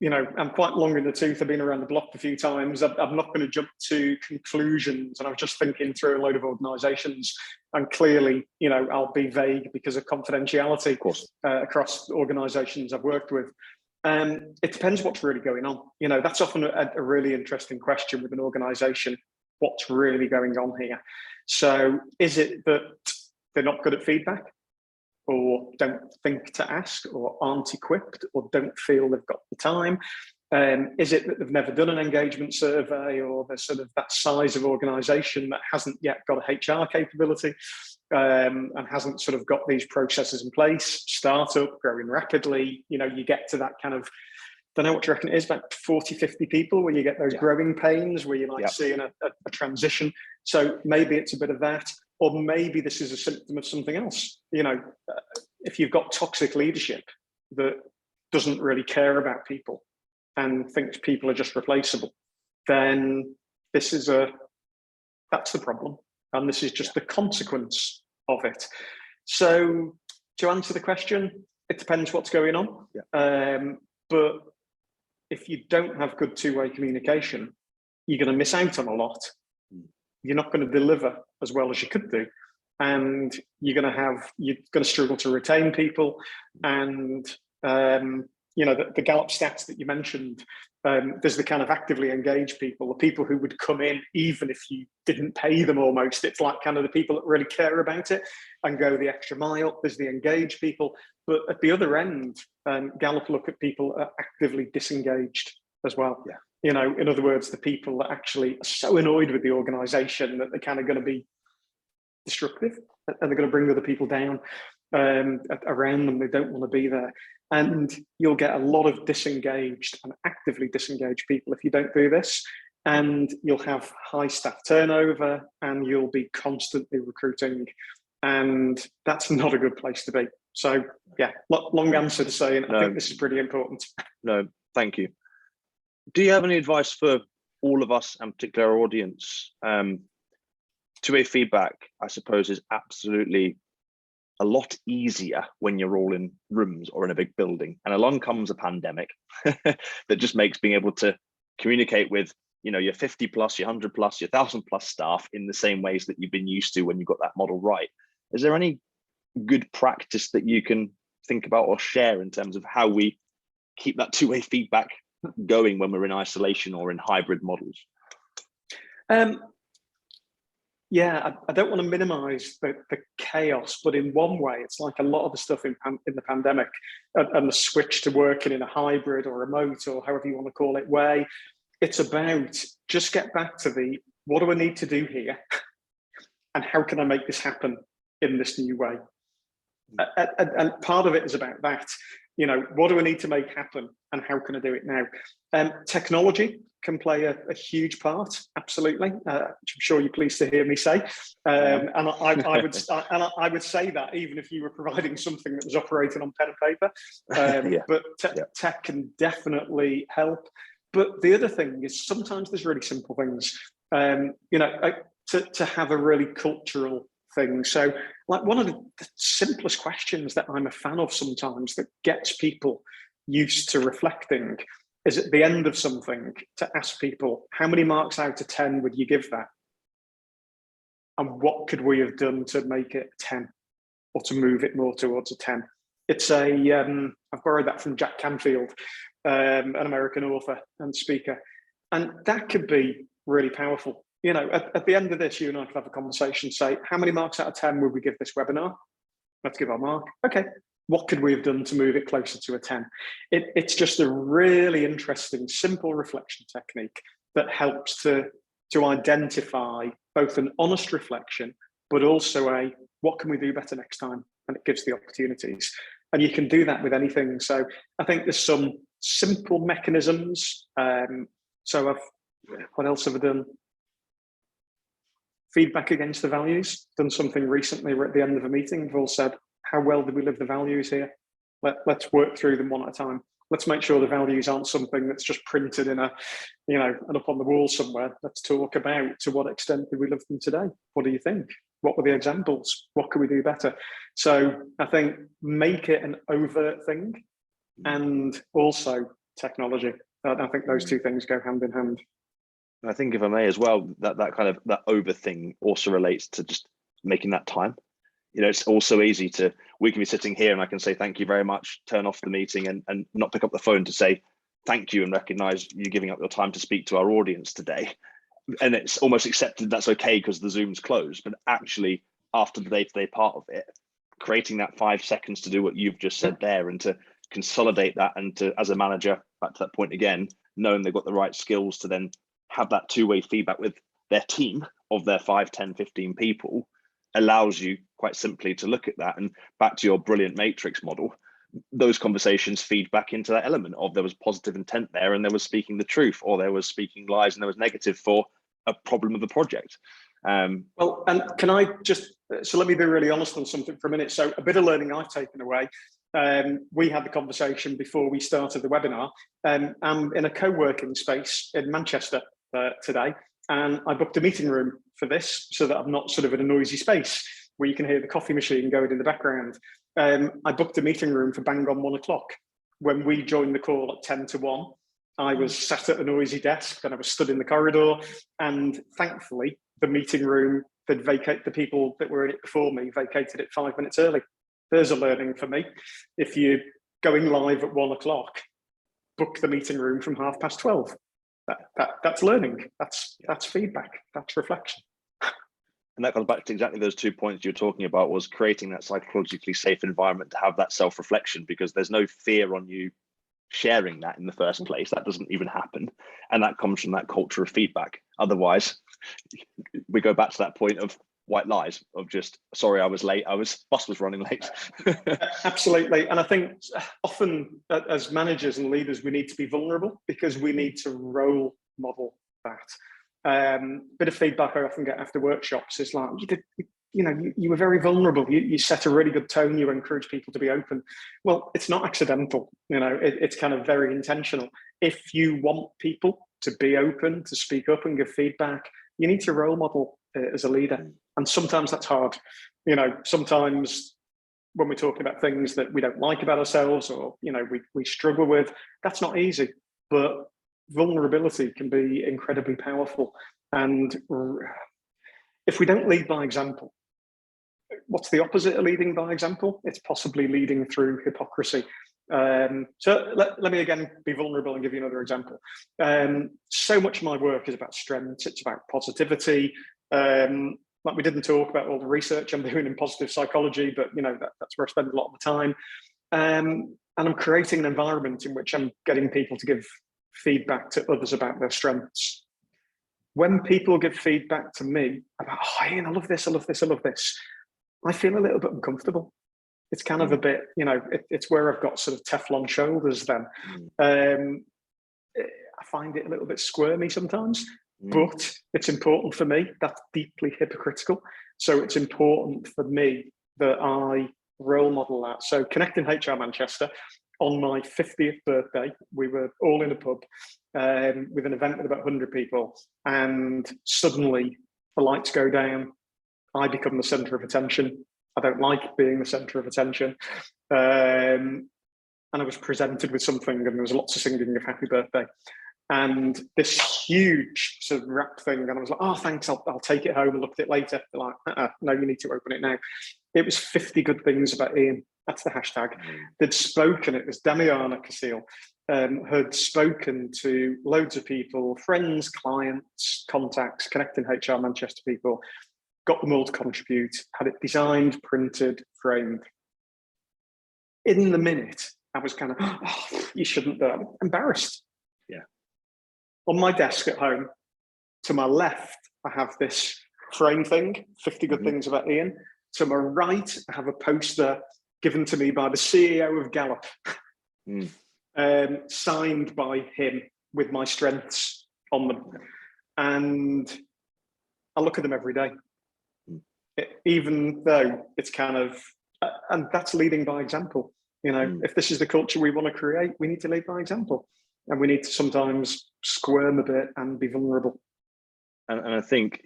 I'm quite long in the tooth. I've been around the block a few times. I'm not going to jump to conclusions. And I was just thinking through a load of organizations, and clearly, I'll be vague because of confidentiality, of course, across organizations I've worked with. It depends what's really going on. That's often a really interesting question with an organization. What's really going on here? So is it that they're not good at feedback, or don't think to ask, or aren't equipped, or don't feel they've got the time? Is it that they've never done an engagement survey, or they're sort of that size of organization that hasn't yet got a HR capability, and hasn't sort of got these processes in place? Startup, growing rapidly, you get to that kind of, don't know what you reckon it is, about 40, 50 people where you get those growing pains, where you're seeing a transition. So maybe it's a bit of that, or maybe this is a symptom of something else. If you've got toxic leadership that doesn't really care about people and thinks people are just replaceable, then that's the problem. And this is just the consequence of it. So to answer the question, it depends what's going on. But if you don't have good two-way communication, you're going to miss out on a lot. You're not going to deliver as well as you could do. And you're going to struggle to retain people. And, the Gallup stats that you mentioned, there's the kind of actively engaged people, the people who would come in even if you didn't pay them almost. It's like kind of the people that really care about it and go the extra mile. There's the engaged people. But at the other end, Gallup look at people that are actively disengaged as well. In other words, the people that actually are so annoyed with the organization that they're kind of going to be destructive and they're going to bring other people down around them. They don't want to be there. And you'll get a lot of disengaged and actively disengaged people if you don't do this. And you'll have high staff turnover and you'll be constantly recruiting. And that's not a good place to be. So yeah, long answer to saying, I think this is pretty important. No, thank you. do you have any advice for all of us, and particularly our audience? Two-way feedback, I suppose, is absolutely a lot easier when you're all in rooms or in a big building. And along comes a pandemic that just makes being able to communicate with, you know, your 50 plus, your 100 plus, your 1,000 plus staff in the same ways that you've been used to when you got that model right. Is there any good practice that you can think about or share in terms of how we keep that two-way feedback going when we're in isolation or in hybrid models? Yeah, I don't want to minimize the chaos, but in one way, it's like a lot of the stuff in the pandemic and the switch to working in a hybrid or remote or however you want to call it way. It's about just get back to the, what do I need to do here? And how can I make this happen in this new way? And part of it is about that. You know, what do I need to make happen and how can I do it now? Technology can play a huge part, absolutely, which I'm sure you're pleased to hear me say. And I would say that even if you were providing something that was operating on pen and paper, but tech can definitely help. But the other thing is sometimes there's really simple things, you know, to have a really cultural thing. So like one of the simplest questions that I'm a fan of sometimes that gets people used to reflecting is at the end of something to ask people, how many marks out of 10 would you give that? And what could we have done to make it 10 or to move it more towards a 10? It's I've borrowed that from Jack Canfield, an American author and speaker. And that could be really powerful. You know, at the end of this, you and I could have a conversation, say, how many marks out of 10 would we give this webinar? Let's give our mark. Okay. What could we have done to move it closer to a 10? It's just a really interesting, simple reflection technique that helps to identify both an honest reflection, but also a, what can we do better next time? And it gives the opportunities. And you can do that with anything. So I think there's some simple mechanisms. So what else have I done? Feedback against the values. Done something recently. We're at the end of a meeting. We've all said, how well did we live the values here? Let's work through them one at a time. Let's make sure the values aren't something that's just printed in a, you know, and up on the wall somewhere. Let's talk about to what extent did we live them today? What do you think? What were the examples? What can we do better? So I think make it an overt thing and also technology. I think those two things go hand in hand. I think if I may as well, that kind of that over thing also relates to just making that time. You know, it's also easy to, we can be sitting here and I can say, thank you very much, turn off the meeting and not pick up the phone to say, thank you and recognize you giving up your time to speak to our audience today. And it's almost accepted that's okay because the Zoom's closed, but actually after the day-to-day part of it, creating that 5 seconds to do what you've just said there and to consolidate that and to, as a manager, back to that point again, knowing they've got the right skills to then have that two-way feedback with their team of their 5, 10, 15 people allows you quite simply to look at that. And back to your brilliant matrix model, those conversations feed back into that element of there was positive intent there and there was speaking the truth, or there was speaking lies and there was negative for a problem of the project. Well, and can I just, so let me be really honest on something for a minute. So a bit of learning I've taken away. We had the conversation before we started the webinar. I'm in a co-working space in Manchester today, and I booked a meeting room for this so that I'm not sort of in a noisy space where you can hear the coffee machine going in the background. I booked a meeting room for bang on 1 o'clock. When we joined the call at 10 to 1, I was sat at a noisy desk and I was stood in the corridor, and thankfully the meeting room that the people that were in it before me vacated it 5 minutes early. There's a learning for me. If you're going live at 1 o'clock, book the meeting room from 12:30. That's learning. That's feedback. That's reflection. And that comes back to exactly those 2 points you're talking about, was creating that psychologically safe environment to have that self-reflection, because there's no fear on you sharing that in the first place. That doesn't even happen. And that comes from that culture of feedback. Otherwise, we go back to that point of white lies, of just, sorry, I was late. Bus was running late. Absolutely. And I think often as managers and leaders, we need to be vulnerable because we need to role model that. Bit of feedback I often get after workshops is like, you were very vulnerable. You set a really good tone. You encourage people to be open. Well, it's not accidental. It's kind of very intentional. If you want people to be open, to speak up and give feedback, you need to role model as a leader. And sometimes that's hard. Sometimes when we're talking about things that we don't like about ourselves, or we struggle with, that's not easy. But vulnerability can be incredibly powerful. And if we don't lead by example, what's the opposite of leading by example? It's possibly leading through hypocrisy. So let me again be vulnerable and give you another example. So much of my work is about strengths. It's about positivity. Like, we didn't talk about all the research I'm doing in positive psychology, but that's where I spend a lot of the time. And I'm creating an environment in which I'm getting people to give feedback to others about their strengths. When people give feedback to me about, oh, Ian, I love this, I love this, I love this, I feel a little bit uncomfortable. It's kind of a bit, it's where I've got sort of Teflon shoulders then. I find it a little bit squirmy sometimes, but it's important for me. That's deeply hypocritical. So it's important for me that I role model that. So Connecting HR Manchester, on my 50th birthday, we were all in a pub with an event with about 100 people. And suddenly the lights go down. I become the center of attention. I don't like being the center of attention. And I was presented with something, and there was lots of singing of happy birthday. And this huge sort of wrap thing, and I was like, oh, thanks, I'll take it home and look at it later. They're like, no, you need to open it now. It was 50 good things about Ian. That's the hashtag. They'd spoken, it was Damiana Casil, had spoken to loads of people, friends, clients, contacts, Connecting HR Manchester people, got them all to contribute, had it designed, printed, framed. In the minute, I was kind of, oh, you shouldn't do it. I'm embarrassed. Yeah. On my desk at home, to my left, I have this frame thing, 50 good things about Ian. To my right, I have a poster given to me by the CEO of Gallup, signed by him with my strengths on them. And I look at them every day. Even though it's kind of, and that's leading by example. If this is the culture we want to create, we need to lead by example, and we need to sometimes squirm a bit and be vulnerable. And I think,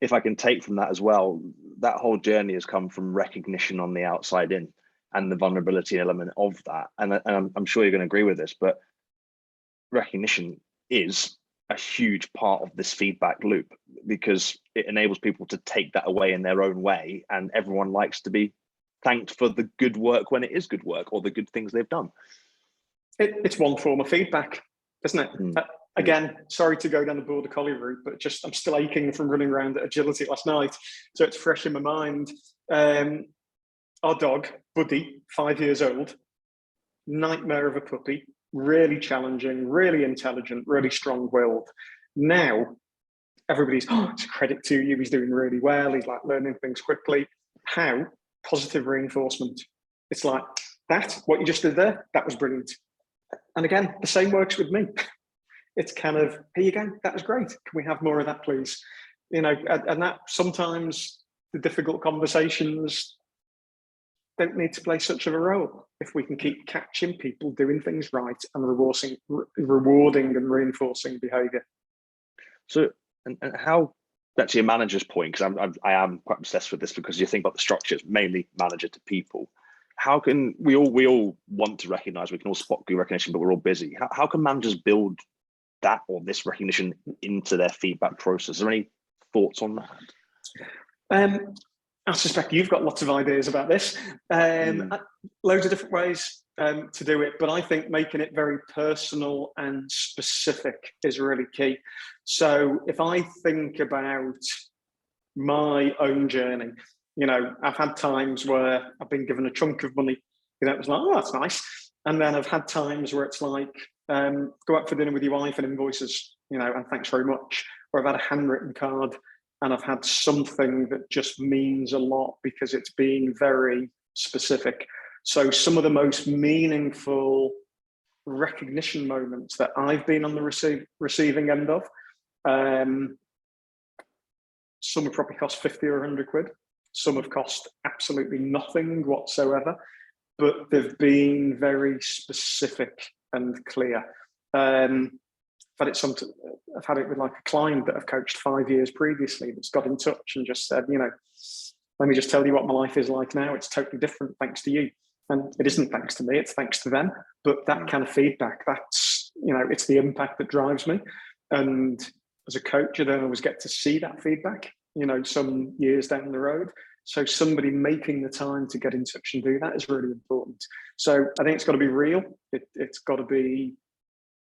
if I can take from that as well, that whole journey has come from recognition on the outside in, and the vulnerability element of that. And I'm sure you're going to agree with this, but recognition is a huge part of this feedback loop, because it enables people to take that away in their own way, and everyone likes to be thanked for the good work when it is good work, or the good things they've done. It's one form of feedback, isn't it? Again, sorry to go down the border collie route, but I'm still aching from running around at agility last night, so it's fresh in my mind. Our dog, Buddy, 5 years old, nightmare of a puppy, really challenging, really intelligent, really strong-willed. Now, everybody's, it's a credit to you, he's doing really well, he's like learning things quickly. How? Positive reinforcement. It's like, what you just did there, that was brilliant. And again, the same works with me. It's kind of, here you go, that was great. Can we have more of that, please? And that sometimes the difficult conversations don't need to play such of a role if we can keep catching people doing things right and rewarding and reinforcing behavior. So, and how, that's your manager's point, because I am quite obsessed with this, because you think about the structures, mainly manager to people. How can we all want to recognize, we can all spot good recognition, but we're all busy. How can managers build that, or this recognition, into their feedback process? Are there any thoughts on that? I suspect you've got lots of ideas about this. Loads of different ways to do it, but I think making it very personal and specific is really key. So if I think about my own journey, I've had times where I've been given a chunk of money, it was like, oh, that's nice. And then I've had times where it's like, go out for dinner with your wife and invoices, and thanks very much. Or I've had a handwritten card, and I've had something that just means a lot because it's being very specific. So some of the most meaningful recognition moments that I've been on the receiving end of, some have probably cost 50 or 100 quid. Some have cost absolutely nothing whatsoever, but they've been very specific and clear. I've had it with like a client that I've coached 5 years previously that's got in touch and just said, you know, let me just tell you what my life is like now. It's totally different thanks to you. And it isn't thanks to me, it's thanks to them. But that kind of feedback, that's, you know, it's the impact that drives me. And as a coach, I don't always get to see that feedback, you know, some years down the road. So somebody making the time to get in touch and do that is really important. So I think it's got to be real. It's got to be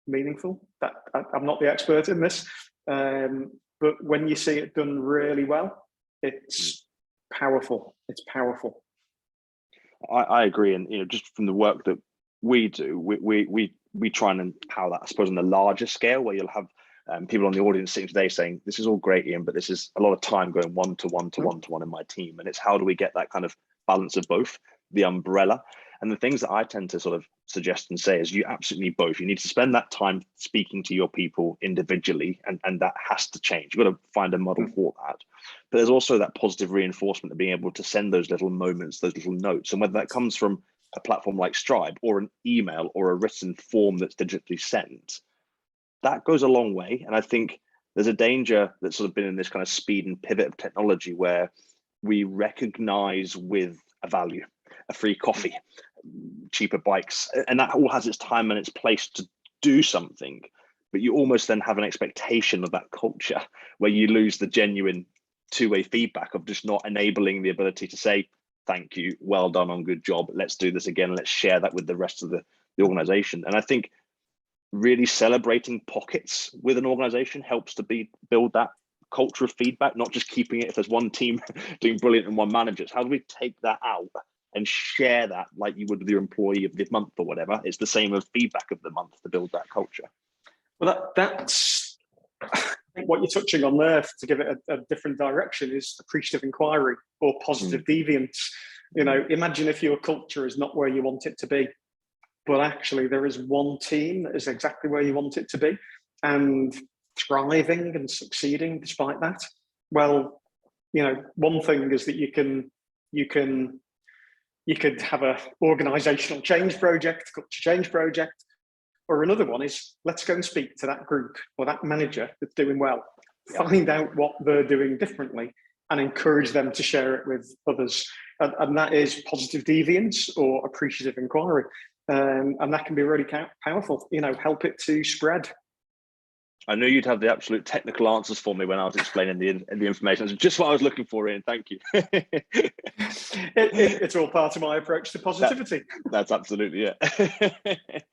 meaningful. I'm not the expert in this, but when you see it done really well, it's powerful. It's powerful. I agree, and you know, just from the work that we do, we try and empower that, I suppose, on the larger scale, where you'll have people on the audience sitting today saying, "This is all great, Ian, but this is a lot of time going one to one to one to one in my team," and it's how do we get that kind of balance of both, the umbrella. And the things that I tend to sort of suggest and say is you absolutely need both. You need to spend that time speaking to your people individually, and that has to change. You've got to find a model for that. But there's also that positive reinforcement of being able to send those little moments, those little notes. And whether that comes from a platform like Stribe or an email or a written form that's digitally sent, that goes a long way. And I think there's a danger that's sort of been in this kind of speed and pivot of technology where we recognize with a value, a free coffee, cheaper bikes, and that all has its time and its place to do something. But you almost then have an expectation of that culture where you lose the genuine two-way feedback of just not enabling the ability to say, thank you, well done on good job, let's do this again, let's share that with the rest of the organization. And I think really celebrating pockets with an organization helps to build that culture of feedback, not just keeping it if there's one team doing brilliant and one manager. It's how do we take that out and share that like you would with your employee of the month or whatever? It's the same as feedback of the month to build that culture. Well, that's I think what you're touching on there, to give it a different direction, is appreciative inquiry or positive deviance. You know, imagine if your culture is not where you want it to be, but actually there is one team that is exactly where you want it to be and thriving and succeeding despite that. Well, you know, one thing is that you could have a organizational change project, culture change project, or another one is let's go and speak to that group or that manager that's doing well, find out what they're doing differently and encourage them to share it with others. And that is positive deviance or appreciative inquiry. And that can be really powerful, you know, help it to spread. I knew you'd have the absolute technical answers for me when I was explaining the information. That's just what I was looking for, Ian. Thank you. It's all part of my approach to positivity. That's absolutely it.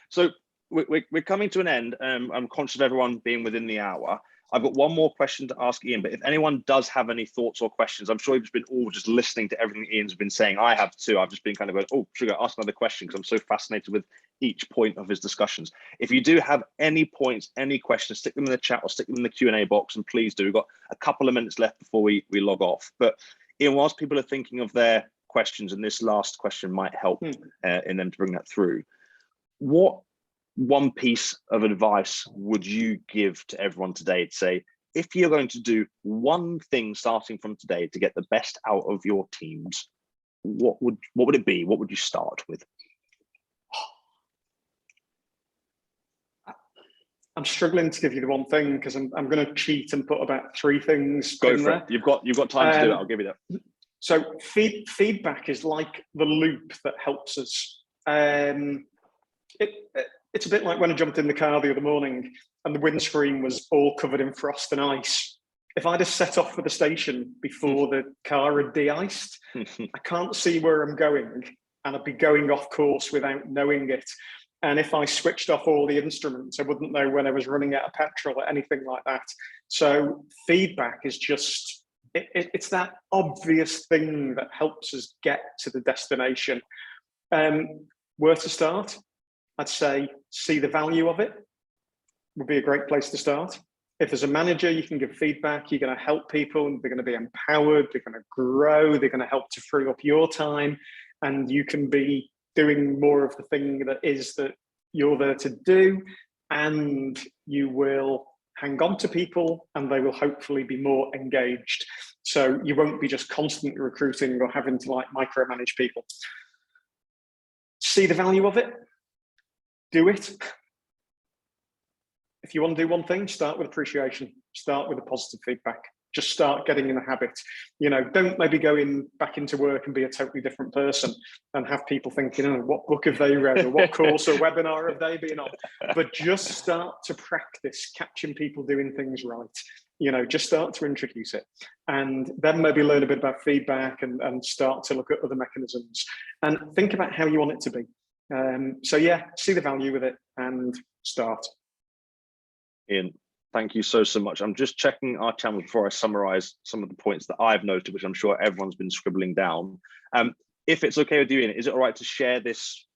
So we're coming to an end. I'm conscious of everyone being within the hour. I've got one more question to ask Ian, but if anyone does have any thoughts or questions, I'm sure you've been all just listening to everything Ian's been saying. I have too. I've just been kind of going, oh, should I ask another question? Because I'm so fascinated with each point of his discussions. If you do have any points, any questions, stick them in the chat or stick them in the Q&A box, and please do. We've got a couple of minutes left before we log off. But Ian, whilst people are thinking of their questions, and this last question might help in them to bring that through, what one piece of advice would you give to everyone today to say, if you're going to do one thing starting from today to get the best out of your teams, what would it be? What would you start with? I'm struggling to give you the one thing because I'm going to cheat and put about 3 things. Go for it. You've got time to do it. I'll give you that. So feedback is like the loop that helps us. It's a bit like when I jumped in the car the other morning and the windscreen was all covered in frost and ice. If I'd have set off for the station before the car had de-iced, I can't see where I'm going and I'd be going off course without knowing it. And if I switched off all the instruments, I wouldn't know when I was running out of petrol or anything like that. So feedback is just, it's that obvious thing that helps us get to the destination. Where to start? I'd say see the value of it would be a great place to start. If there's a manager, you can give feedback, you're going to help people, they're going to be empowered, they're going to grow, they're going to help to free up your time, and you can be doing more of the thing that you're there to do, and you will hang on to people and they will hopefully be more engaged. So you won't be just constantly recruiting or having to like micromanage people. See the value of it, do it. If you want to do one thing, start with appreciation, start with a positive feedback. Just start getting in the habit. You know, don't maybe go back into work and be a totally different person and have people thinking, oh, what book have they read, or what course or webinar have they been on? But just start to practice catching people doing things right. You know, just start to introduce it, and then maybe learn a bit about feedback and start to look at other mechanisms and think about how you want it to be. So yeah, see the value with it and start. Ian, thank you so much. I'm just checking our channel before I summarize some of the points that I've noted, which I'm sure everyone's been scribbling down. If it's okay with you, Ian, is it all right to share this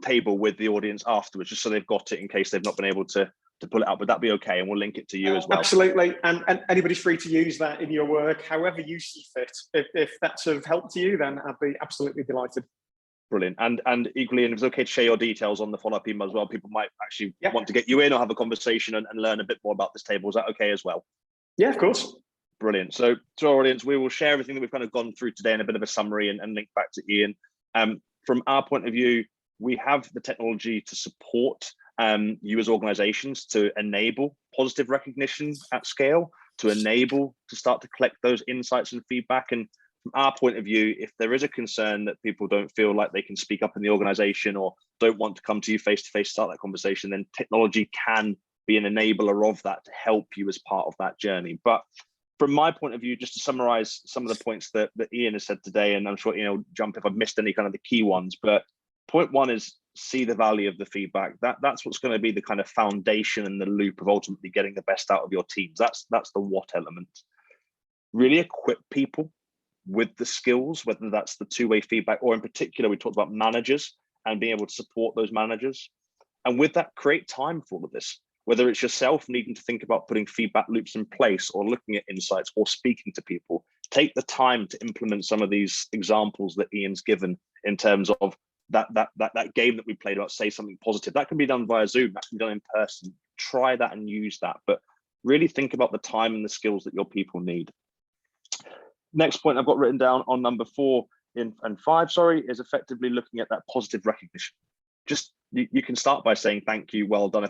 table with the audience afterwards, just so they've got it in case they've not been able to pull it up? Would that be okay? And we'll link it to you as well. Absolutely. And anybody's free to use that in your work, however you see fit. If that's of help to you, then I'd be absolutely delighted. Brilliant. And equally, and if it's okay to share your details on the follow-up email as well, people might actually want to get you in or have a conversation and learn a bit more about this table. Is that okay as well? Yeah, of course. Brilliant. So to our audience, we will share everything that we've kind of gone through today in a bit of a summary and link back to Ian. From our point of view, we have the technology to support you as organizations to enable positive recognition at scale, to enable to start to collect those insights and feedback. And from our point of view, if there is a concern that people don't feel like they can speak up in the organization or don't want to come to you face to face, start that conversation, then technology can be an enabler of that to help you as part of that journey. But from my point of view, just to summarize some of the points that Ian has said today, and I'm sure Ian will jump if I've missed any kind of the key ones, but point one is see the value of the feedback. That's what's going to be the kind of foundation and the loop of ultimately getting the best out of your teams. That's the what element. Really equip people with the skills, whether that's the two-way feedback, or in particular, we talked about managers and being able to support those managers. And with that, create time for all of this, whether it's yourself needing to think about putting feedback loops in place or looking at insights or speaking to people. Take the time to implement some of these examples that Ian's given in terms of that game that we played about say something positive. That can be done via Zoom, that can be done in person. Try that and use that, but really think about the time and the skills that your people need. Next point I've got written down on number 4 and 5, is effectively looking at that positive recognition. Just you can start by saying thank you, well done.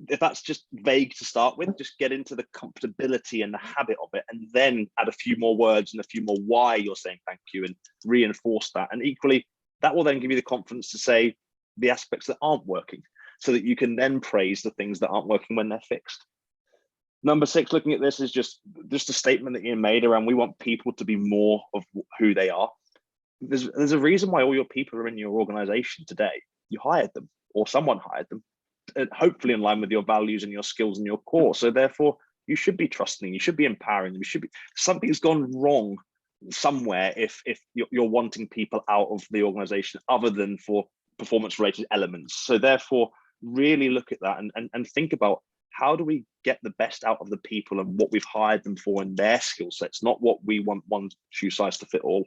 If that's just vague to start with, just get into the comfortability and the habit of it, and then add a few more words and a few more why you're saying thank you and reinforce that. And equally, that will then give you the confidence to say the aspects that aren't working, so that you can then praise the things that aren't working when they're fixed. Number 6, looking at this, is just a statement that Ian made around we want people to be more of who they are. There's a reason why all your people are in your organization today. You hired them, or someone hired them, hopefully in line with your values and your skills and your core. So therefore, you should be trusting, you should be empowering them. Something's gone wrong somewhere if you're wanting people out of the organization other than for performance-related elements. So therefore, really look at that and think about, how do we get the best out of the people and what we've hired them for and their skill sets, not what we want one shoe size to fit all.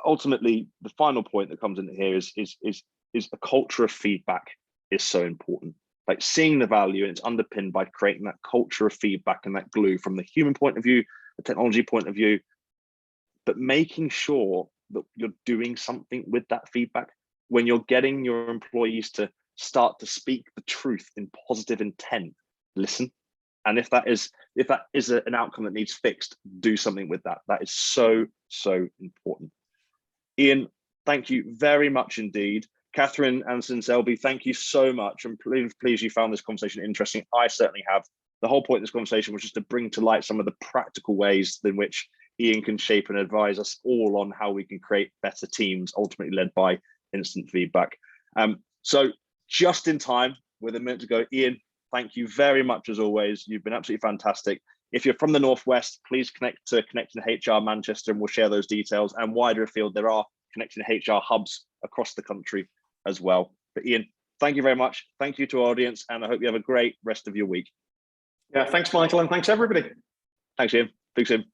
Ultimately, the final point that comes into here is a culture of feedback is so important. Like seeing the value, and it's underpinned by creating that culture of feedback and that glue from the human point of view, the technology point of view, but making sure that you're doing something with that feedback. When you're getting your employees to start to speak the truth in positive intent, listen. And if that is an outcome that needs fixed, do something with that. That is so important. Ian, thank you very much indeed. Catherine and Selby, thank you so much. I'm pleased you found this conversation interesting. I certainly have. The whole point of this conversation was just to bring to light some of the practical ways in which Ian can shape and advise us all on how we can create better teams, ultimately led by instant feedback. So just in time, with a minute to go, Ian, thank you very much as always. You've been absolutely fantastic. If you're from the Northwest, please connect to Connecting HR Manchester and we'll share those details. And wider afield, there are Connecting HR hubs across the country as well. But Ian, thank you very much. Thank you to our audience, and I hope you have a great rest of your week. Yeah, thanks, Michael, and thanks everybody. Thanks, Ian. Speak soon.